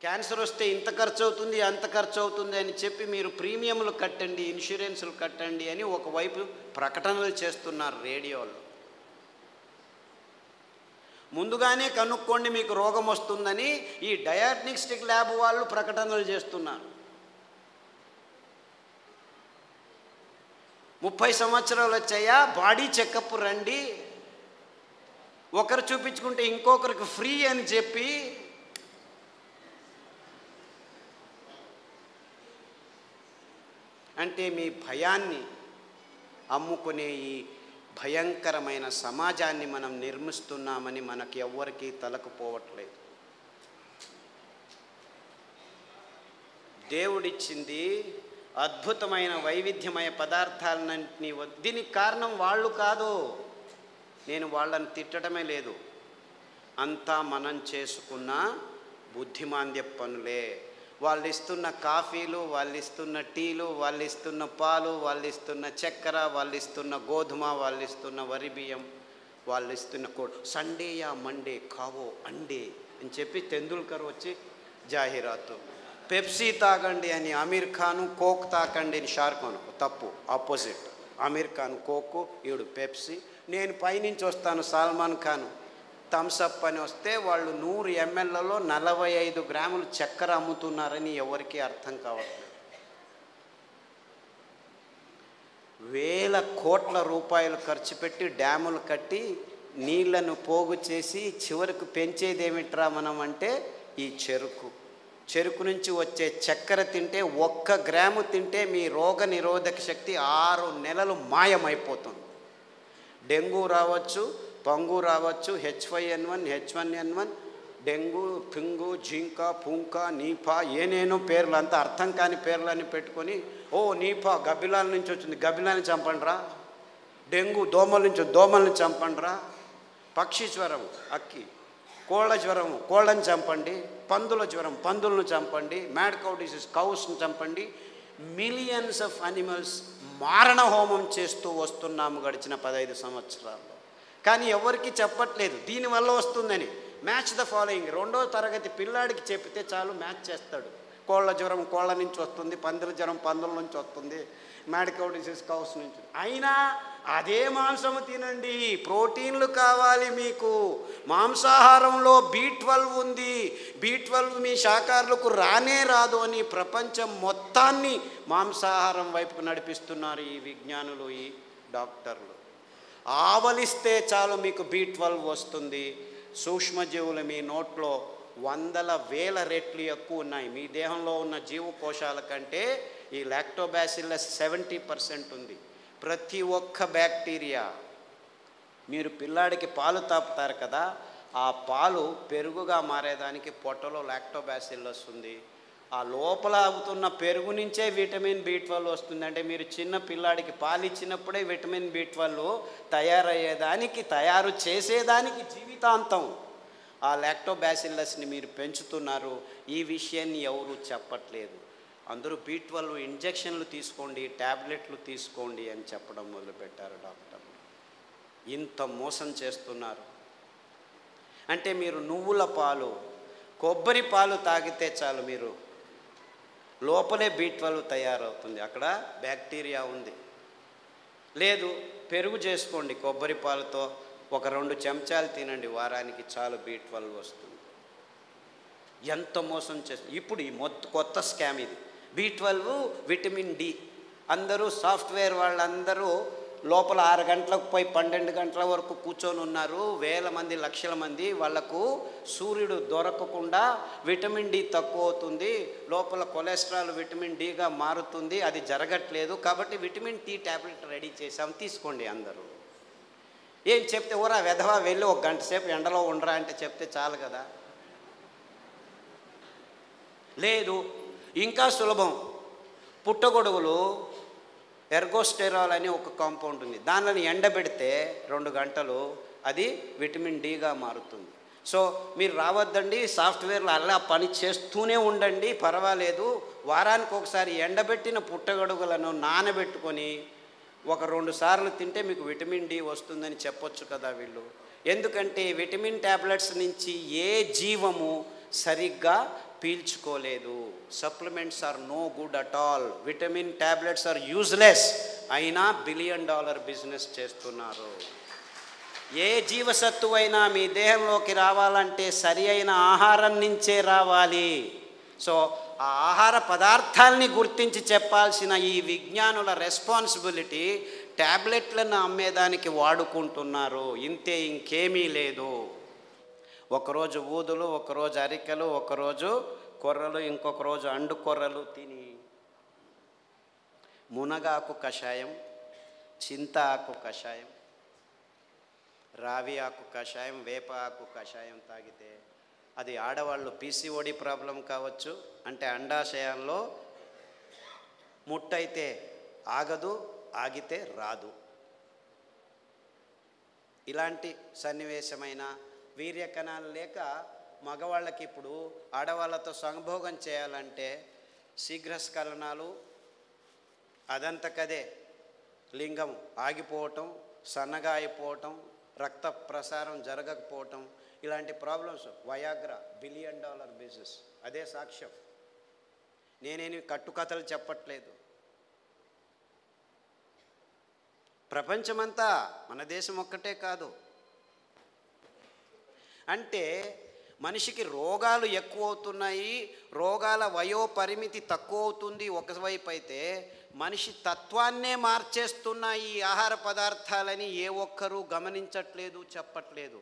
Cancer వస్తే ఇంత ఖర్చు అవుతుంది, అంత ఖర్చు అవుతుంది అని చెప్పి మీరు ప్రీమియంలు కట్టండి, ఇన్సూరెన్సులు కట్టండి అని ఒకవైపు ప్రకటనలు చేస్తున్నారు రేడియోలో. ముందుగానే కనుక్కోండి మీకు రోగం వస్తుందని ఈ డయాగ్నోస్టిక్ ల్యాబ్ వాళ్ళు ప్రకటనలు చేస్తున్నారు. 30 సంవత్సరాలు వచ్చాయా, బాడీ చెకప్ రండి, ఒకరు చూపించుకుంటే ఇంకొకరికి ఫ్రీ అని చెప్పి అంటే మీ భయాన్ని అమ్ముకునే ఈ భయంకరమైన సమాజాన్ని మనం నిర్మిస్తున్నామని మనకి ఎవ్వరికీ తలకపోవట్లేదు. దేవుడిచ్చింది అద్భుతమైన వైవిధ్యమయ పదార్థాలన్నింటినీ, దీనికి కారణం వాళ్ళు కాదు, నేను వాళ్ళని తిట్టడమే లేదు, అంతా మనం చేసుకున్న బుద్ధిమాంద్య పనులే. వాళ్ళు ఇస్తున్న కాఫీలు, వాళ్ళు ఇస్తున్న టీలు, వాళ్ళు ఇస్తున్న పాలు, వాళ్ళు ఇస్తున్న చక్కెర, వాళ్ళు ఇస్తున్న గోధుమ, వాళ్ళు ఇస్తున్న వరి బియ్యం, వాళ్ళు ఇస్తున్న సండే యా మండే కావో అండే అని చెప్పి తెందుల్కర్ వచ్చి జాహీరాతు, పెప్సీ తాగండి అని అమీర్ ఖాను, కోక్ తాకండి అని షారుఖ్ ఖాన్. తప్పు, ఆపోజిట్. అమీర్ ఖాన్ కోకు, ఈడు పెప్సీ. నేను పైనుంచి వస్తాను సల్మాన్ ఖాన్ థమ్సప్ అని వస్తే వాళ్ళు 100 mlలో 45 గ్రాములు చక్కెర అమ్ముతున్నారని ఎవరికీ అర్థం కావట్లేదు. వేల కోట్ల రూపాయలు ఖర్చు పెట్టి డ్యాములు కట్టి నీళ్లను పోగు చేసి చివరకు పెంచేదేమిట్రా మనం అంటే ఈ చెరుకు నుంచి వచ్చే చక్కెర తింటే 1 గ్రాము తింటే మీ రోగ నిరోధక శక్తి 6 నెలలు మాయమైపోతుంది. డెంగ్యూ రావచ్చు, పంగు రావచ్చు, H5N1, H1N1, డెంగ్యూ, పింగు, జింక, పుంక, నీపా, ఏనేనో పేర్లు, అంతా అర్థం కాని పేర్లని పెట్టుకొని, ఓ నీపా గబ్బిలాల నుంచి వచ్చింది, గబ్బిలాన్ని చంపండిరా, డెంగ్యూ దోమల్ని చంపండిరా, పక్షి జ్వరం అక్కి, కోళ్ళ జ్వరం కోళ్ళని చంపండి, పందుల జ్వరం పందులను చంపండి, మ్యాడ్ కౌ డిసీజ్ కౌస్ని చంపండి. మిలియన్స్ ఆఫ్ అనిమల్స్ మారణ హోమం చేస్తూ వస్తున్నాము గడిచిన 15 సంవత్సరాల్లో. కానీ ఎవరికి చెప్పట్లేదు దీనివల్ల వస్తుందని. మ్యాచ్ ద ఫాలోయింగ్, 2వ తరగతి పిల్లాడికి చెప్తే చాలు మ్యాచ్ చేస్తాడు. కోళ్ళ జ్వరం కోళ్ళ నుంచి వస్తుంది, పందుల జ్వరం పందుల నుంచి వస్తుంది, మ్యాడ్ కౌ డిసీజ్ కౌస్ నుంచి. అయినా అదే మాంసము తినండి, ప్రోటీన్లు కావాలి మీకు. మాంసాహారంలో B12 ఉంది, B12 మీ శాకాహారులకు రానే రాదు అని ప్రపంచం మొత్తాన్ని మాంసాహారం వైపు నడిపిస్తున్నారు ఈ విజ్ఞానులు, ఈ డాక్టర్లు. ఆవలిస్తే చాలు మీకు B12 వస్తుంది. సూక్ష్మజీవులు మీ నోట్లో 100,000 రెట్లు ఎక్కువ ఉన్నాయి. మీ దేహంలో ఉన్న జీవకోశాల కంటే ఈ లాక్టోబాసిల్లస్ 70% ఉంది. ప్రతి ఒక్క బ్యాక్టీరియా, మీరు పిల్లాడికి పాలు తాపుతారు కదా, ఆ పాలు పెరుగుగా మారేదానికి పొట్టలో లాక్టోబాసిల్లస్ ఉంది. ఆ లోపల అవుతున్న పెరుగు నుంచే విటమిన్ B12 వస్తుంది. అంటే మీరు చిన్న పిల్లాడికి పాలు ఇచ్చినప్పుడే విటమిన్ B12 తయారు చేసేదానికి జీవితాంతం ఆ లాక్టోబాసిల్లస్ని మీరు పెంచుతున్నారు. ఈ విషయాన్ని ఎవరు చెప్పట్లేదు. అందరూ B12 ఇంజెక్షన్లు తీసుకోండి, ట్యాబ్లెట్లు తీసుకోండి అని చెప్పడం మొదలుపెట్టారు డాక్టర్లు. ఇంత మోసం చేస్తున్నారు. అంటే మీరు నువ్వుల పాలు, కొబ్బరి పాలు తాగితే చాలు మీరు లోపలే B12 తయారవుతుంది, అక్కడ బ్యాక్టీరియా ఉంది. లేదు పెరుగు చేసుకోండి, కొబ్బరి పాలతో ఒక 2 చెంచాలు తినండి వారానికి, చాలు B12 వస్తుంది. ఎంత మోసం చేస్తుంది. ఇప్పుడు ఈ కొత్త స్కామ్ ఇది. B12 విటమిన్ D, అందరూ సాఫ్ట్వేర్ వాళ్ళందరూ లోపల 6 గంటలకు పోయి 12 గంటల వరకు కూర్చొని ఉన్నారు. వేల మంది లక్షల మంది. వాళ్లకు సూర్యుడు దొరకకుండా విటమిన్ D తక్కువ అవుతుంది, లోపల కొలెస్ట్రాల్ విటమిన్ Dగా మారుతుంది, అది జరగట్లేదు. కాబట్టి విటమిన్ T ట్యాబ్లెట్ రెడీ చేసాం, తీసుకోండి అందరూ. ఏం చెప్తే ఓరా వెధవా వెళ్ళి 1 గంట సేపు ఎండలో ఉండరా అంటే చెప్తే చాలు కదా. లేదు ఇంకా సులభం, పుట్టగొడుగులు ఎర్గోస్టెరాల్ అని ఒక కాంపౌండ్ ఉంది, దానిని ఎండబెడితే 2 గంటలు అది విటమిన్ Dగా మారుతుంది. సో మీరు రావద్దండి, సాఫ్ట్వేర్లో అలా పని చేస్తూనే ఉండండి, పర్వాలేదు. వారానికి ఒకసారి ఎండబెట్టిన పుట్టగొడుగులను నానబెట్టుకొని 1-2 సార్లు తింటే మీకు విటమిన్ D వస్తుందని చెప్పొచ్చు కదా వీళ్ళు. ఎందుకంటే విటమిన్ ట్యాబ్లెట్స్ నుంచి ఏ జీవము సరిగ్గా పీల్చుకోలేదు. Supplements are no good at all. Vitamin tablets are useless. అయినా $1 బిలియన్ బిజినెస్ చేస్తున్నారు. ఏ జీవసత్తువైనా మీ దేహంలోకి రావాలంటే సరి అయిన ఆహారం నుంచే రావాలి. సో ఆ ఆహార పదార్థాలని గుర్తించి చెప్పాల్సిన ఈ విజ్ఞానుల రెస్పాన్సిబిలిటీ ట్యాబ్లెట్లను అమ్మేదానికి వాడుకుంటున్నారు. ఇంతే, ఇంకేమీ లేదు. ఒకరోజు ఊదులు, ఒకరోజు అరికెలు, ఒకరోజు కొర్రలు, ఇంకొక రోజు అండు కొర్రలు తిని మునగాకు కషాయం, చింత ఆకు కషాయం, రావి ఆకు కషాయం, వేప ఆకు కషాయం తాగితే అది ఆడవాళ్ళు పీసీఓడి ప్రాబ్లం కావచ్చు, అంటే అండాశయాల్లో ముట్టయితే ఆగదు, ఆగితే రాదు. ఇలాంటి సన్నివేశమైన వీర్యకణాలు లేక మగవాళ్ళకి ఇప్పుడు ఆడవాళ్ళతో సంభోగం చేయాలంటే శీఘ్రస్ఖలనాలు, అదంతకదే లింగం ఆగిపోవటం, సన్నగా అయిపోవటం, రక్త ప్రసారం జరగకపోవటం, ఇలాంటి ప్రాబ్లమ్స్. Viagra $1 billion business. అదే సాక్ష్యం. నేనేమి కట్టుకథలు చెప్పట్లేదు. ప్రపంచమంతా, మన దేశం ఒక్కటే కాదు. అంటే మనిషికి రోగాలు ఎక్కువ అవుతున్నాయి, రోగాల వయోపరిమితి తక్కువ అవుతుంది ఒకవైపు అయితే, మనిషి తత్వాన్నే మార్చేస్తున్నాయి ఈ ఆహార పదార్థాలని ఏ ఒక్కరూ గమనించట్లేదు, చెప్పట్లేదు.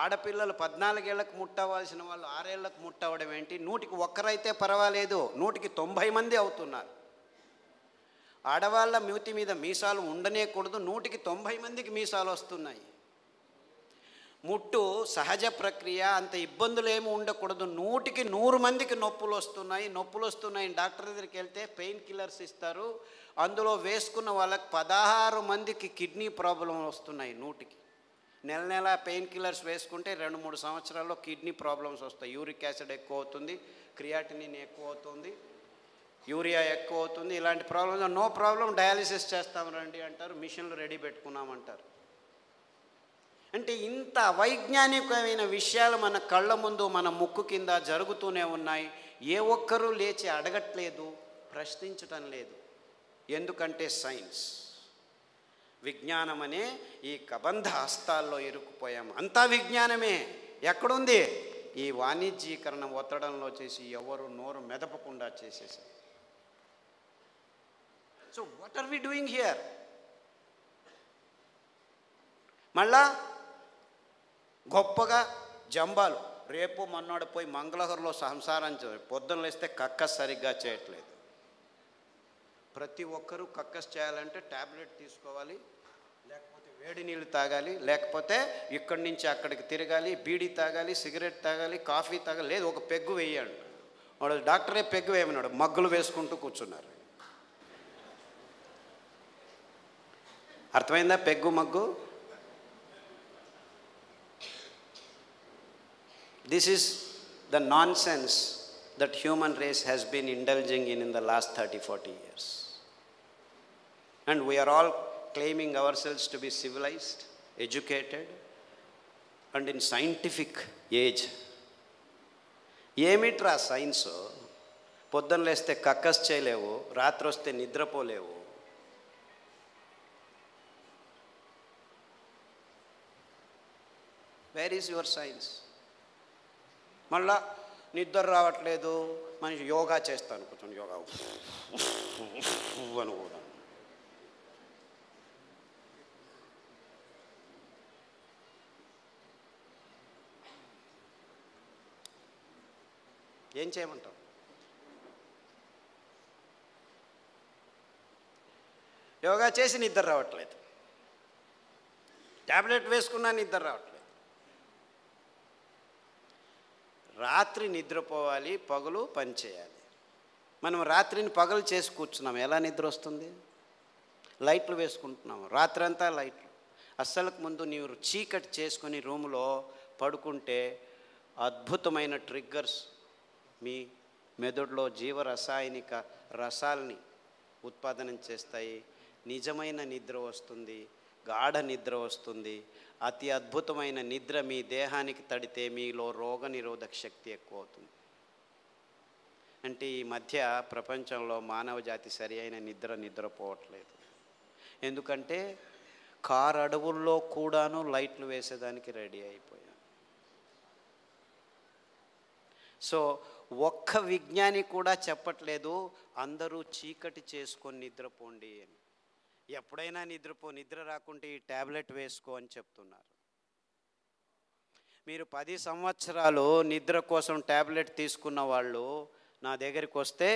ఆడపిల్లలు 14 ఏళ్లకు ముట్టవలసిన వాళ్ళు 6 ఏళ్లకు ముట్టవడం ఏంటి? 100కి 1 అయితే పర్వాలేదు, 100కి 90 మంది అవుతున్నారు. ఆడవాళ్ళ మూతి మీద మీసాలు ఉండనేకూడదు, 100కి 90 మందికి మీసాలు వస్తున్నాయి. ముట్టు సహజ ప్రక్రియ, అంత ఇబ్బందులు ఏమి ఉండకూడదు, 100కి 100 మందికి నొప్పులు వస్తున్నాయి. డాక్టర్ దగ్గరికి వెళ్తే పెయిన్ కిల్లర్స్ ఇస్తారు, అందులో వేసుకున్న వాళ్ళకి 16 మందికి కిడ్నీ ప్రాబ్లం వస్తున్నాయి. 100కి నెల పెయిన్ కిల్లర్స్ వేసుకుంటే 2-3 సంవత్సరాల్లో కిడ్నీ ప్రాబ్లమ్స్ వస్తాయి. యూరిక్ యాసిడ్ ఎక్కువ అవుతుంది, క్రియాటినిన్ ఎక్కువ అవుతుంది, యూరియా ఎక్కువ అవుతుంది. ఇలాంటి ప్రాబ్లమ్స్ నో ప్రాబ్లం, డయాలిసిస్ చేస్తాం రండి అంటారు, మిషన్లు రెడీ పెట్టుకున్నామంటారు. అంటే ఇంత వైజ్ఞానికమైన విషయాలు మన కళ్ళ ముందు, మన ముక్కు కింద జరుగుతూనే ఉన్నాయి. ఏ ఒక్కరూ లేచి అడగట్లేదు, ప్రశ్నించటం లేదు. ఎందుకంటే సైన్స్, విజ్ఞానం అనే ఈ కబంధ హస్తాల్లో ఇరుక్కుపోయాము. అంతా విజ్ఞానమే. ఎక్కడుంది? ఈ వాణిజ్యీకరణ ఒత్తడంలో చేసి ఎవరు నోరు మెదపకుండా చేసేసారు. So what are we doing here? మళ్ళా గొప్పగా జంబాలు, రేపు మొన్నడు పోయి మంగళహరిలో సంసారం పొద్దున్న లేస్తే కక్కస్ సరిగ్గా చేయట్లేదు. ప్రతి ఒక్కరూ కక్కస్ చేయాలంటే ట్యాబ్లెట్ తీసుకోవాలి, లేకపోతే వేడి నీళ్ళు తాగాలి, లేకపోతే ఇక్కడి నుంచి అక్కడికి తిరగాలి, బీడీ తాగాలి, సిగరెట్ తాగాలి, కాఫీ తాగాలి, లేదు ఒక పెగ్గు వేయండి. వాడు డాక్టరే పెగ్గు వేయమన్నాడు, మగ్గులు వేసుకుంటూ కూర్చున్నారు. అర్థమైందా peg mug? This is the nonsense that human race has been indulging in the last 30-40 years. And we are all claiming ourselves to be civilized, educated, and in scientific age. ఏమిట్రా science? పొద్దున్న లేస్తే కక్కస్ చేయలేవు, రాత్రి వస్తే నిద్రపోలేవు. Where is your science? మళ్ళా నిద్ర రావట్లేదు, మనిషి యోగా చేస్తాను, కూర్చొని యోగా అని కూడా. ఏం చేయమంటావు? యోగా చేసి నిద్ర రావట్లేదు, ట్యాబ్లెట్ వేసుకున్నా నిద్ర రావట్లేదు. రాత్రి నిద్రపోవాలి, పగలు పని చేయాలి. మనం రాత్రిని పగలు చేసి కూర్చున్నాం, ఎలా నిద్ర వస్తుంది? లైట్లు వేసుకుంటున్నాము, రాత్రంతా లైట్లు. అస్సలకు ముందు నీవు చీకటి చేసుకొని రూములో పడుకుంటే అద్భుతమైన ట్రిగ్గర్స్ మీ మెదడులో జీవరసాయనిక రసాల్ని ఉత్పాదనం చేస్తాయి. నిజమైన నిద్ర వస్తుంది, గాఢ నిద్ర వస్తుంది. అతి అద్భుతమైన నిద్ర మీ దేహానికి తడితే మీలో రోగ నిరోధక శక్తి ఎక్కువ అవుతుంది. అంటే ఈ మధ్య ప్రపంచంలో మానవ జాతి సరి అయిన నిద్రపోవట్లేదు. ఎందుకంటే కారు అడవుల్లో కూడాను లైట్లు వేసేదానికి రెడీ అయిపోయాం. సో ఒక్క విజ్ఞాని కూడా చెప్పట్లేదు అందరూ చీకటి చేసుకొని నిద్రపోండి అని. ఎప్పుడైనా నిద్ర రాకుంటే ఈ ట్యాబ్లెట్ వేసుకో అని చెప్తున్నారు. మీరు 10 సంవత్సరాలు నిద్ర కోసం ట్యాబ్లెట్ తీసుకున్న వాళ్ళు నా దగ్గరికి వస్తే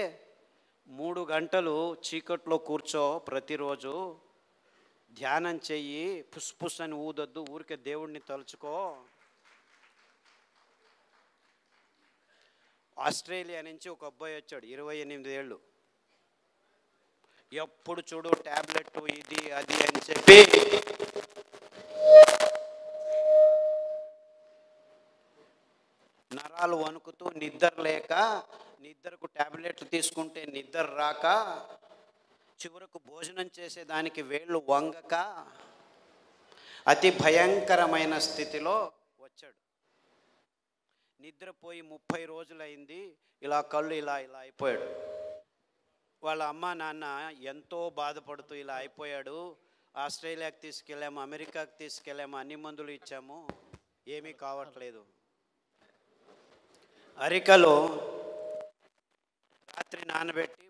3 గంటలు చీకట్లో కూర్చో, ప్రతిరోజు ధ్యానం చెయ్యి, పుస్ అని ఊదొద్దు, ఊరికే దేవుడిని తలుచుకో. ఆస్ట్రేలియా నుంచి ఒక అబ్బాయి వచ్చాడు, 28 ఏళ్ళు. ఎప్పుడు చూడు ట్యాబ్లెట్ ఇది అది అని చెప్పి నరాలు వణుకుతూ నిద్ర లేక, నిద్రకు ట్యాబ్లెట్లు తీసుకుంటే నిద్ర రాక, చివరకు భోజనం చేసేదానికి వేళ్ళు వంగక అతి భయంకరమైన స్థితిలో వచ్చాడు. నిద్రపోయి 30 రోజులైంది. ఇలా కళ్ళు ఇలా అయిపోయాడు. వాళ్ళ అమ్మ నాన్న ఎంతో బాధపడుతూ ఇలా అయిపోయాడు, ఆస్ట్రేలియాకి తీసుకెళ్ళాము, అమెరికాకి తీసుకెళ్ళాము, అన్ని మందులు ఇచ్చాము, ఏమీ కావట్లేదు. అరికలో రాత్రి నానబెట్టి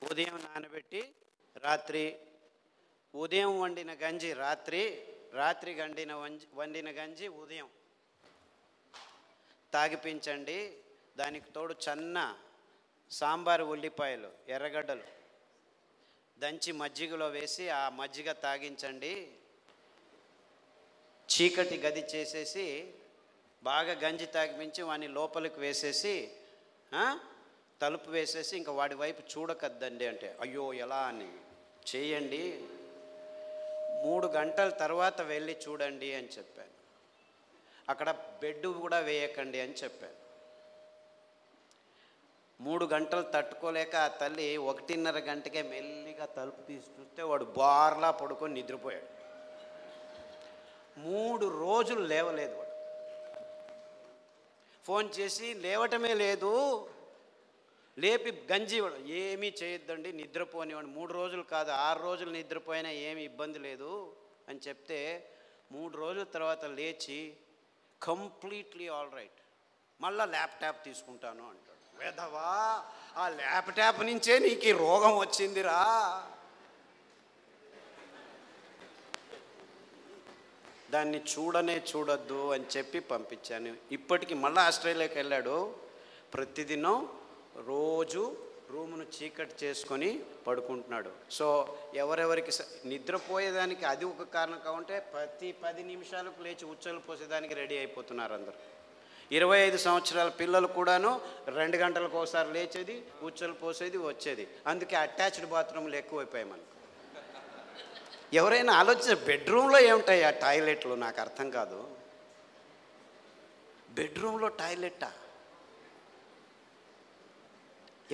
ఉదయం నానబెట్టి రాత్రి, ఉదయం వండిన గంజి రాత్రి వండిన గంజి ఉదయం తాగిపించండి. దానికి తోడు చన్న సాంబారు ఉల్లిపాయలు, ఎర్రగడ్డలు దంచి మజ్జిగలో వేసి ఆ మజ్జిగ తాగించండి. చీకటి గది చేసేసి బాగా గంజి తాగిపించి వాడిని లోపలికి వేసేసి తలుపు వేసేసి ఇంకా వాడి వైపు చూడకద్దండి అంటే, అయ్యో ఎలా అని చేయండి, 3 గంటల తర్వాత వెళ్ళి చూడండి అని చెప్పాను. అక్కడ బెడ్ కూడా వేయకండి అని చెప్పాను. 3 గంటలు తట్టుకోలేక ఆ తల్లి 1:30 గంటకే మెల్లిగా తలుపు తీసి చూస్తే వాడు బార్లా పడుకొని నిద్రపోయాడు. 3 రోజులు లేవలేదు వాడు. ఫోన్ చేసి లేవటమే లేదు, లేపి గంజి ఏమీ చేయొద్దండి, నిద్రపోనివాడు, 3 రోజులు కాదు 6 రోజులు నిద్రపోయినా ఏమీ ఇబ్బంది లేదు అని చెప్తే 3 రోజుల తర్వాత లేచి కంప్లీట్లీ ఆల్ రైట్, మళ్ళీ ల్యాప్టాప్ తీసుకుంటాను అంటాడు. వేదవా, ఆ ల్యాప్టాప్ నుంచే నీకు ఈ రోగం వచ్చిందిరా. దాన్ని చూడొద్దు అని చెప్పి పంపించాను. ఇప్పటికి మళ్ళీ ఆస్ట్రేలియాకి వెళ్ళాడు. ప్రతిదినం రోజు రూమును చీకటి చేసుకొని పడుకుంటున్నాడు. సో ఎవరెవరికి నిద్రపోయేదానికి అది ఒక కారణం కావంటే ప్రతి 10 నిమిషాలకు లేచి ఉచ్చలు పోసేదానికి రెడీ అయిపోతున్నారు అందరూ. 25 సంవత్సరాల పిల్లలు కూడాను 2 గంటలకు ఒకసారి లేచేది, ఉచ్చలు పోసేది, వచ్చేది. అందుకే అటాచ్డ్ బాత్రూమ్లు ఎక్కువైపోయాయి మనకు. ఎవరైనా ఆలోచించే బెడ్రూమ్లో ఏముంటాయి ఆ టాయిలెట్లు? నాకు అర్థం కాదు. బెడ్రూమ్లో టాయిలెట్టా?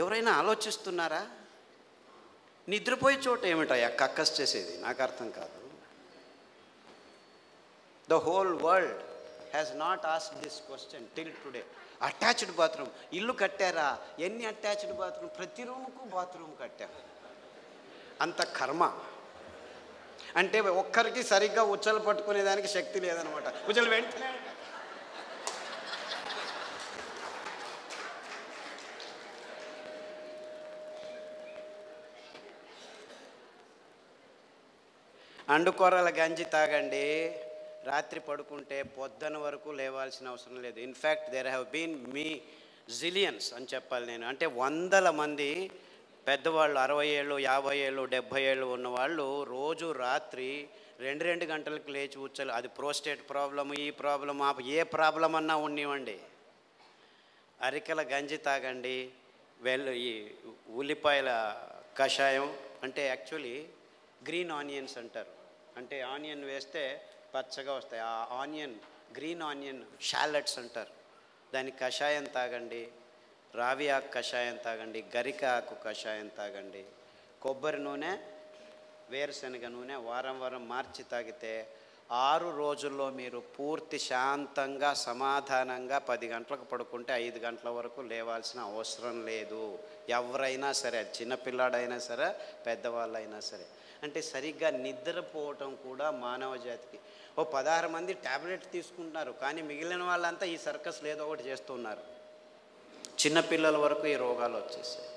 ఎవరైనా ఆలోచిస్తున్నారా? నిద్రపోయే చోట ఏమిటాయా కక్కస్ చేసేది? నాకు అర్థం కాదు. The whole world has not asked this question till today. Attached bathroom ఇల్లు కట్టారా? ఎన్ని అటాచ్డ్ బాత్రూమ్? ప్రతి రూముకు బాత్రూమ్ కట్టారు. అంత కర్మ. అంటే ఒక్కరికి సరిగ్గా ఉచ్చలు పట్టుకునేదానికి శక్తి లేదనమాట. ఉచ్చలు వెంటనే అండుకొర్రల గంజి తాగండి, రాత్రి పడుకుంటే పొద్దున వరకు లేవాల్సిన అవసరం లేదు. In fact there have been zillions అని చెప్పాలి నేను. అంటే 100 మంది పెద్దవాళ్ళు, 60 ఏళ్ళు 50 ఏళ్ళు 70 ఏళ్ళు ఉన్నవాళ్ళు రోజు రాత్రి 2 గంటలకు లేచి ఉచ్చలు, అది ప్రోస్టేట్ ప్రాబ్లము, ఈ ప్రాబ్లమ్, ఏ ప్రాబ్లం అన్నా ఉన్నివ్వండి, అరికెల గంజి తాగండి. ఈ ఉల్లిపాయల కషాయం, అంటే యాక్చువల్లీ గ్రీన్ ఆనియన్స్ అంటారు. అంటే ఆనియన్ వేస్తే పచ్చగా వస్తాయి. ఆ ఆనియన్, గ్రీన్ ఆనియన్ షాలెట్స్ అంటారు. దానికి కషాయం తాగండి, రావి ఆకు కషాయం తాగండి, గరిక ఆకు కషాయం తాగండి. కొబ్బరి నూనె, వేరుశనగ నూనె వారం మార్చి తాగితే 6 రోజుల్లో మీరు పూర్తి శాంతంగా సమాధానంగా 10 గంటలకు పడుకుంటే 5 గంటల వరకు లేవాల్సిన అవసరం లేదు. ఎవరైనా సరే, చిన్నపిల్లాడైనా సరే, పెద్దవాళ్ళైనా సరే. అంటే సరిగ్గా నిద్రపోవటం కూడా మానవ జాతికి. 16 మంది ట్యాబ్లెట్ తీసుకుంటున్నారు, కానీ మిగిలిన వాళ్ళంతా ఈ సర్కస్లు ఏదో ఒకటి చేస్తున్నారు. చిన్నపిల్లల వరకు ఈ రోగాలు వచ్చేసాయి.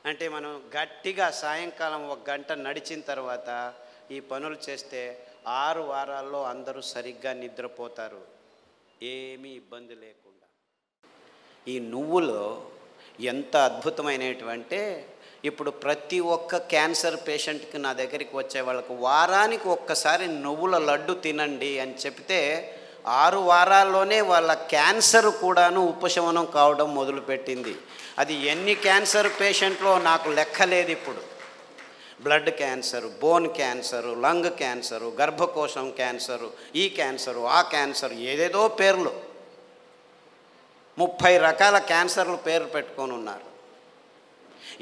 అంటే మనం గట్టిగా సాయంకాలం 1 గంట నడిచిన తర్వాత ఈ పనులు చేస్తే 6 వారాల్లో అందరూ సరిగ్గా నిద్రపోతారు, ఏమీ ఇబ్బంది లేకుండా. ఈ నువ్వులు ఎంత అద్భుతమైనటువంటి, ఇప్పుడు ప్రతి ఒక్క క్యాన్సర్ పేషెంట్కి నా దగ్గరికి వచ్చే వాళ్ళకు వారానికి ఒక్కసారి నువ్వుల లడ్డు తినండి అని చెప్తే 6 వారాల్లోనే వాళ్ళ క్యాన్సర్ కూడాను ఉపశమనం కావడం మొదలుపెట్టింది. అది ఎన్ని క్యాన్సర్ పేషెంట్లో నాకు లెక్కలేదు. ఇప్పుడు blood cancer, bone cancer, lung cancer, గర్భకోశం క్యాన్సరు, ఈ క్యాన్సరు, ఆ క్యాన్సరు, ఏదేదో పేర్లు, 30 రకాల క్యాన్సర్లు పేర్లు పెట్టుకొని ఉన్నారు.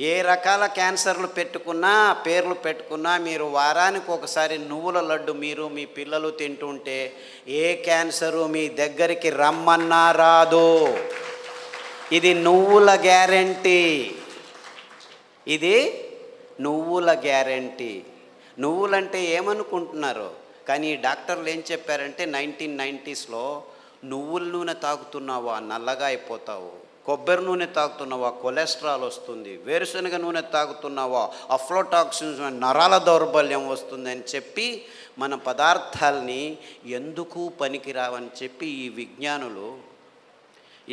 ఏ రకాల క్యాన్సర్లు పెట్టుకున్నా, పేర్లు పెట్టుకున్నా, మీరు వారానికి ఒకసారి నువ్వుల లడ్డు మీరు మీ పిల్లలు తింటుంటే ఏ క్యాన్సరు మీ దగ్గరికి రమ్మన్నా రాదు. ఇది నువ్వుల గ్యారెంటీ. ఇది నువ్వుల గ్యారెంటీ. నువ్వులంటే ఏమనుకుంటున్నారు? కానీ డాక్టర్లు ఏం చెప్పారంటే 1990స్లో నువ్వుల నూనె తాగుతున్నావా నల్లగా అయిపోతావు, కొబ్బరి నూనె తాగుతున్నావా కొలెస్ట్రాల్ వస్తుంది, వేరుశనగ నూనె తాగుతున్నావా అఫ్లోటాక్సిన్స్ నరాల దౌర్బల్యం వస్తుంది అని చెప్పి మన పదార్థాలని ఎందుకు పనికిరావని చెప్పి ఈ విజ్ఞానులు,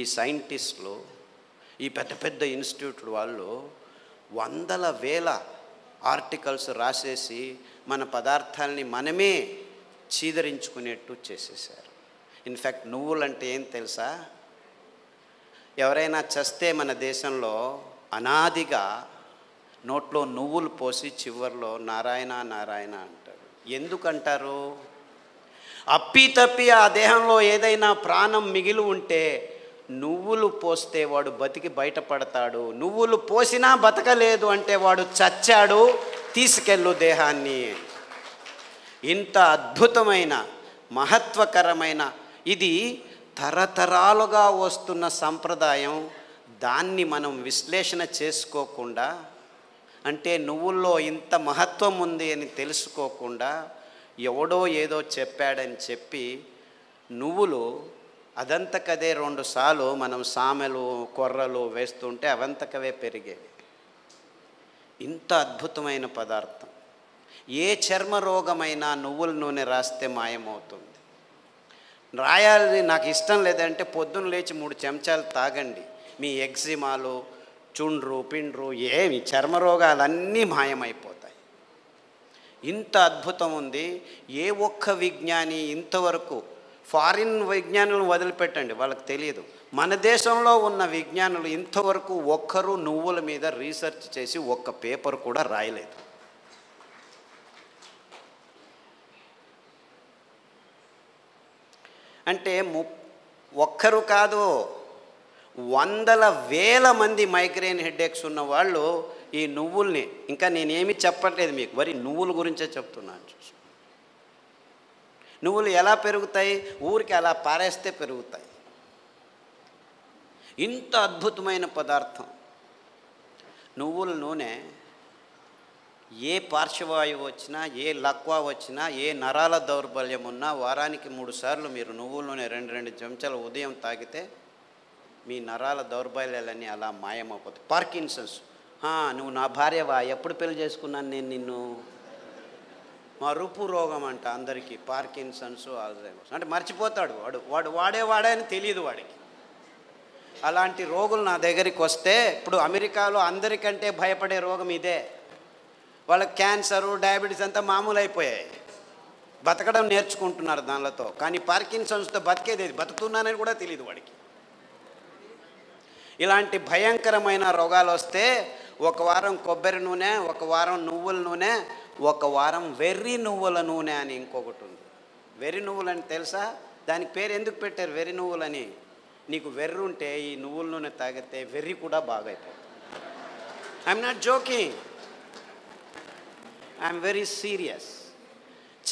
ఈ సైంటిస్టులు, ఈ పెద్ద పెద్ద ఇన్స్టిట్యూట్లు వాళ్ళు వందల వేల ఆర్టికల్స్ రాసేసి మన పదార్థాలని మనమే చీదరించుకునేట్టు చేసేసారు. ఇన్ఫ్యాక్ట్ నువ్వులంటే ఏం తెలుసా? ఎవరైనా చస్తే మన దేశంలో అనాదిగా నోట్లో నువ్వులు పోసి చివర్లో నారాయణ నారాయణ అంటారు. ఎందుకంటారు? అప్పి ఆ దేహంలో ఏదైనా ప్రాణం మిగిలి ఉంటే నువ్వులు పోస్తే వాడు బతికి బయటపడతాడు, నువ్వులు పోసినా బతకలేదు అంటే వాడు చచ్చాడు, తీసుకెళ్ళు దేహాన్ని. ఇంత అద్భుతమైన మహత్వకరమైన ఇది తరతరాలుగా వస్తున్న సంప్రదాయం. దాన్ని మనం విశ్లేషణ చేసుకోకుండా, అంటే నువ్వుల్లో ఇంత మహత్వం ఉంది అని తెలుసుకోకుండా ఎవడో ఏదో చెప్పాడని చెప్పి నువ్వులు అదంతకదే 2 సార్లు మనం సామెలు కొర్రలు వేస్తుంటే అవంతకవే పెరిగేవి. ఇంత అద్భుతమైన పదార్థం. ఏ చర్మ రోగమైనా నువ్వుల నూనె రాస్తే మాయమవుతుంది. రాయాలి నాకు ఇష్టం లేదంటే పొద్దున్న లేచి 3 చెంచాలు తాగండి, మీ ఎగ్జిమాలు, చుండ్రు పిండ్రు ఏమి చర్మ రోగాలన్నీ మాయమైపోతాయి. ఇంత అద్భుతం ఉంది. ఏ ఒక్క విజ్ఞాని ఇంతవరకు, ఫారిన్ విజ్ఞానులను వదిలిపెట్టండి, వాళ్ళకి తెలియదు, మన దేశంలో ఉన్న విజ్ఞానులు ఇంతవరకు ఒక్కరు నువ్వుల మీద రీసెర్చ్ చేసి ఒక్క పేపర్ కూడా రాయలేదు. అంటే ఒక్కరు కాదు, వందల వేల మంది మైగ్రేన్ హెడేక్స్ ఉన్న వాళ్ళు ఈ నువ్వుల్ని, ఇంకా నేనేమి చెప్పట్లేదు మీకు, మరి నువ్వుల గురించే చెప్తున్నాను. చూసి నువ్వులు ఎలా పెరుగుతాయి? ఊరికి అలా పారేస్తే పెరుగుతాయి. ఇంత అద్భుతమైన పదార్థం నువ్వుల నూనె. ఏ పార్శ్వవాయువు వచ్చినా, ఏ లక్వా వచ్చినా, ఏ నరాల దౌర్బల్యం ఉన్నా వారానికి 3 సార్లు మీరు నువ్వుల నూనె 2 చెంచాలు ఉదయం తాగితే మీ నరాల దౌర్బల్యాలన్నీ అలా మాయమైపోతాయి. పార్కిన్సన్స్, నువ్వు నా భార్యవా, ఎప్పుడు పెళ్లి చేసుకున్నాను నేను నిన్ను, మరుపు రోగం అంట అందరికీ, పార్కిన్సన్స్, ఆల్జైమర్స్. అంటే మర్చిపోతాడు వాడు వాడే అని తెలియదు వాడికి. అలాంటి రోగులు నా దగ్గరికి వస్తే, ఇప్పుడు అమెరికాలో అందరికంటే భయపడే రోగం ఇదే. వాళ్ళకి క్యాన్సరు, డయాబెటీస్ అంతా మామూలు అయిపోయాయి, బతకడం నేర్చుకుంటున్నారు దానిలతో. కానీ పార్కిన్సన్స్తో బతికేది, బతుకుతున్నానని కూడా తెలియదు వాడికి. ఇలాంటి భయంకరమైన రోగాలు వస్తే 1 వారం కొబ్బరి నూనె, 1 వారం నువ్వుల నూనె, 1 వారం వెర్రి నువ్వుల నూనె అని ఇంకొకటి ఉంది. వెర్రి నువ్వులని తెలుసా? దానికి పేరు ఎందుకు పెట్టారు వెర్రి నువ్వులని? నీకు వెర్రి ఉంటే ఈ నువ్వుల నూనె తాగితే వెర్రి కూడా బాగా అయిపోతుంది. I'm not joking, I'm very serious.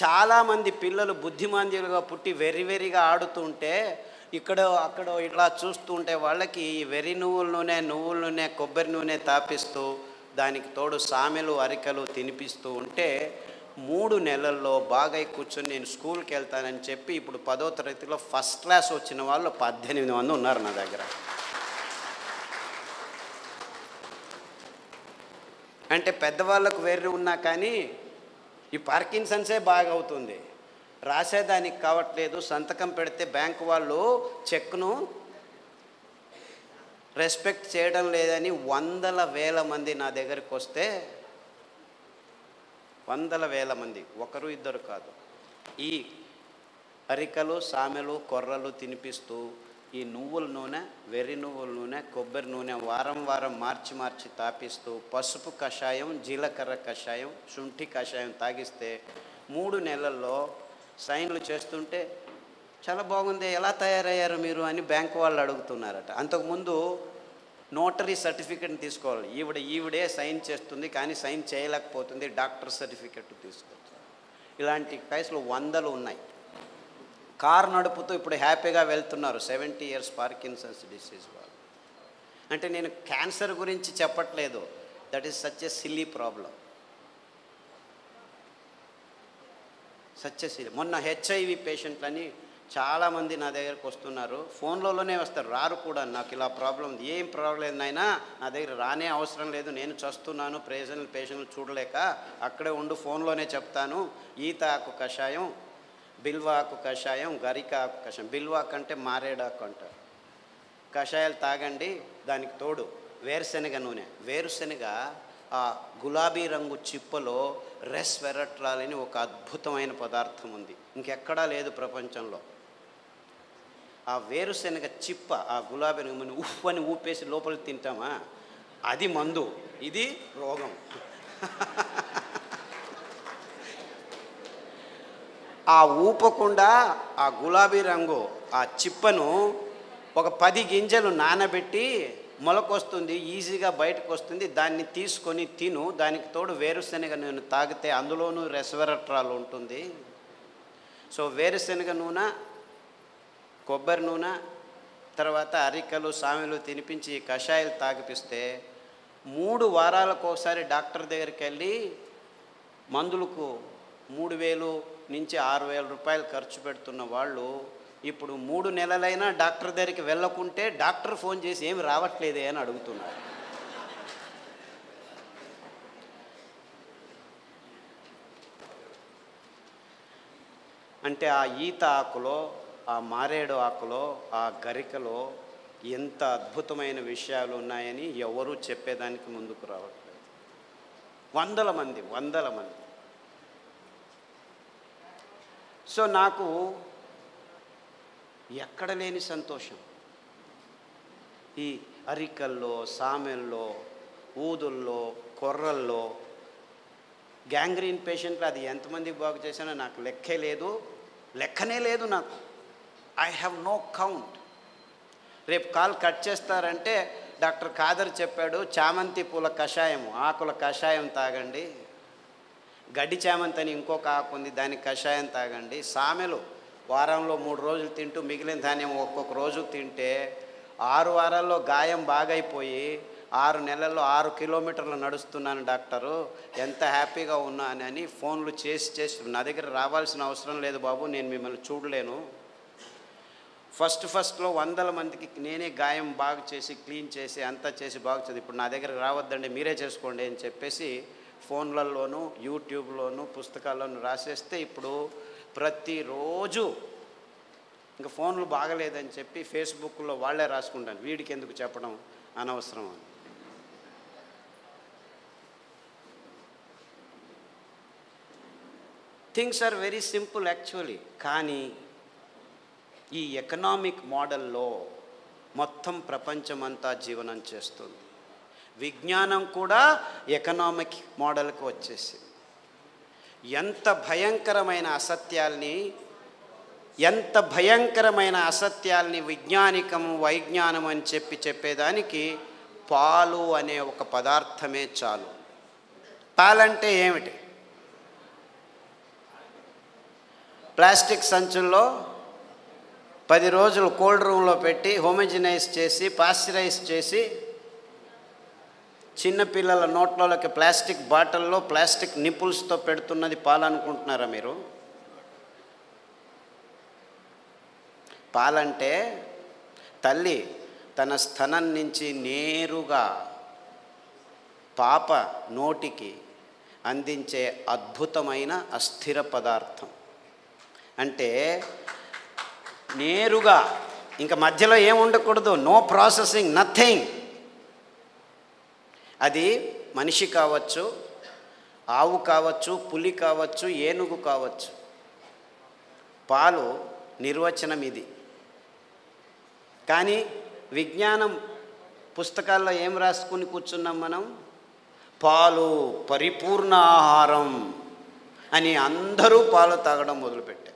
చాలామంది పిల్లలు బుద్ధిమాంద్యులుగా పుట్టి వెర్రిగా ఆడుతుంటే అక్కడ ఇట్లా చూస్తూ ఉంటే వాళ్ళకి ఈ వెర్రి నువ్వుల నూనె కొబ్బరి నూనె తాపిస్తూ దానికి తోడు సామెలు అరికలు తినిపిస్తూ ఉంటే 3 నెలల్లో బాగా కూర్చొని నేను స్కూల్కి వెళ్తానని చెప్పి ఇప్పుడు 10వ తరగతిలో ఫస్ట్ క్లాస్ వచ్చిన వాళ్ళు 18 మంది ఉన్నారు నా దగ్గర. అంటే పెద్దవాళ్ళకు వెర్రి ఉన్నా కానీ ఈ పార్కిన్సన్సే బాగా అవుతుంది, రాసేదానికి కావట్లేదు. సంతకం పెడితే బ్యాంకు వాళ్ళు చెక్ను రెస్పెక్ట్ చేయడం లేదని 100,000 మంది నా దగ్గరికి వస్తే 100,000 మంది, ఒకరు ఇద్దరు కాదు, ఈ అరికలు సామెలు కొర్రలు తినిపిస్తూ ఈ నువ్వుల నూనె, వెర్రి నువ్వుల నూనె, కొబ్బరి నూనె వారం మార్చి తాపిస్తూ పసుపు కషాయం, జీలకర్ర కషాయం, శుంఠి కషాయం తాగిస్తే 3 నెలల్లో సైన్లు చేస్తుంటే చాలా బాగుంది, ఎలా తయారయ్యారు మీరు అని బ్యాంకు వాళ్ళు అడుగుతున్నారట. అంతకుముందు నోటరీ సర్టిఫికెట్ని తీసుకోవాలి, ఈవిడే సైన్ చేస్తుంది కానీ సైన్ చేయలేకపోతుంది, డాక్టర్ సర్టిఫికెట్ తీసుకోవచ్చు. ఇలాంటి కేసులు 100 ఉన్నాయి. కారు నడుపుతూ ఇప్పుడు హ్యాపీగా వెళ్తున్నారు 70 years పార్కిన్సన్స్ డిసీజ్ వాళ్ళు. అంటే నేను క్యాన్సర్ గురించి చెప్పట్లేదు, that is such a silly problem, such a silly. మొన్న హెచ్ఐవి పేషెంట్లని చాలామంది నా దగ్గరకు వస్తున్నారు, ఫోన్లలోనే వస్తారు, రారు కూడా. నాకు ఇలా ప్రాబ్లం ఉంది, ఏం ప్రాబ్లం లేదు నాయనా, నా దగ్గర రానే అవసరం లేదు, నేను చస్తున్నాను, పేషెంట్లు చూడలేక అక్కడే ఉండు, ఫోన్లోనే చెప్తాను. ఈత ఆకు కషాయం, బిల్వాకు కషాయం, గరిక ఆకు కషాయం, బిల్వాకు అంటే మారేడాకు అంటారు, కషాయాలు తాగండి. దానికి తోడు వేరుశనగ నూనె, వేరుశనగ ఆ గులాబీ రంగు చిప్పలో రెస్వెరట్రాల్ అని ఒక అద్భుతమైన పదార్థం ఉంది, ఇంకెక్కడా లేదు ప్రపంచంలో. ఆ వేరుశనగ చిప్ప, ఆ గులాబీ రంగు ఉఫ్ అని ఊపేసి లోపలికి తింటామా, అది మందు, ఇది రోగం. ఆ ఊపకుండా ఆ గులాబీ రంగు ఆ చిప్పను ఒక 10 గింజలు నానబెట్టి మొలకొస్తుంది, ఈజీగా బయటకు వస్తుంది, దాన్ని తీసుకొని తిను. దానికి తోడు వేరుశనగ నూనె తాగితే అందులోనూ రెస్వెరట్రాల్ ఉంటుంది. సో వేరుశనగ నూనె, కొబ్బరి నూనె, తర్వాత అరికలు సామెలు తినిపించి కషాయాలు తాగిపిస్తే 3 వారాలకు ఒకసారి డాక్టర్ దగ్గరికి వెళ్ళి మందులకు 3,000 నుంచి 6,000 రూపాయలు ఖర్చు పెడుతున్న వాళ్ళు ఇప్పుడు 3 నెలలైనా డాక్టర్ దగ్గరికి వెళ్ళకుంటే డాక్టర్ ఫోన్ చేసి ఏమి రావట్లేదే అని అడుగుతున్నారు. అంటే ఆ ఈత ఆకులో, ఆ మారేడు ఆకులో, ఆ గరికలో ఎంత అద్భుతమైన విషయాలు ఉన్నాయని ఎవరూ చెప్పేదానికి ముందుకు రావట్లేదు. 100 మంది. సో నాకు ఎక్కడ లేని సంతోషం, ఈ అరికల్లో, సామెల్లో, ఊదుల్లో, కొర్రల్లో. గ్యాంగ్రీన్ పేషెంట్లు అది ఎంతమందికి బాగు చేశానో నాకు లెక్కనే లేదు నాకు. I have no count. రేపు కాల్ కట్ చేస్తారంటే డాక్టర్ ఖాదర్ చెప్పాడు, చామంతి పూల కషాయం, ఆకుల కషాయం తాగండి, గడ్డి చామంతి అని ఇంకొక ఆకు ఉంది, దానికి కషాయం తాగండి, సామెలు వారంలో 3 రోజులు తింటూ మిగిలిన ధాన్యం ఒక్కొక్క రోజు తింటే 6 వారాల్లో గాయం బాగైపోయి 6 నెలల్లో 6 కిలోమీటర్లు నడుస్తున్నాను డాక్టరు, ఎంత హ్యాపీగా ఉన్నానని ఫోన్లు చేసి నా దగ్గర రావాల్సిన అవసరం లేదు బాబు, నేను మిమ్మల్ని చూడలేను. ఫస్ట్లో 100 మందికి నేనే గాయం బాగు చేసి క్లీన్ చేసి అంతా చేసి బాగు చేసి ఇప్పుడు నా దగ్గర రావద్దండి మీరే చేసుకోండి అని చెప్పేసి ఫోన్లలోనూ యూట్యూబ్లోనూ పుస్తకాల్లోనూ రాసేస్తే ఇప్పుడు ప్రతిరోజు ఇంకా ఫోన్లు బాగలేదని చెప్పి ఫేస్బుక్లో వాళ్ళే రాసుకుంటాను, వీడికి ఎందుకు చెప్పడం అనవసరం అని. Things are very simple actually. కానీ ఈ ఎకనామిక్ మోడల్లో మొత్తం ప్రపంచమంతా జీవనం చేస్తుంది. విజ్ఞానం కూడా ఎకనామిక్ మోడల్కి వచ్చేసింది. ఎంత భయంకరమైన అసత్యాల్ని వైజ్ఞానం అని చెప్పేదానికి పాలు అనే ఒక పదార్థమే చాలు. పాలంటే ఏమిటి? ప్లాస్టిక్ సంచుల్లో 10 రోజులు కోల్డ్ రూమ్లో పెట్టి హోమోజినైజ్ చేసి పాశ్చరైజ్ చేసి చిన్నపిల్లల నోట్లోకి ప్లాస్టిక్ బాటిల్లో ప్లాస్టిక్ నిపుల్స్తో పెడుతున్నది పాలనుకుంటున్నారా మీరు? పాలంటే తల్లి తన స్తనం నుంచి నేరుగా పాప నోటికి అందించే అద్భుతమైన అస్థిర పదార్థం. అంటే నేరుగా, ఇంకా మధ్యలో ఏం ఉండకూడదు, నో ప్రాసెసింగ్, నథింగ్. అది మనిషి కావచ్చు, ఆవు కావచ్చు, పులి కావచ్చు, ఏనుగు కావచ్చు. పాలు నిర్వచనం ఇది. కానీ విజ్ఞానం పుస్తకాల్లో ఏం రాసుకుని కూర్చున్నాం మనం? పాలు పరిపూర్ణ ఆహారం అని అందరూ పాలు తాగడం మొదలుపెట్టారు.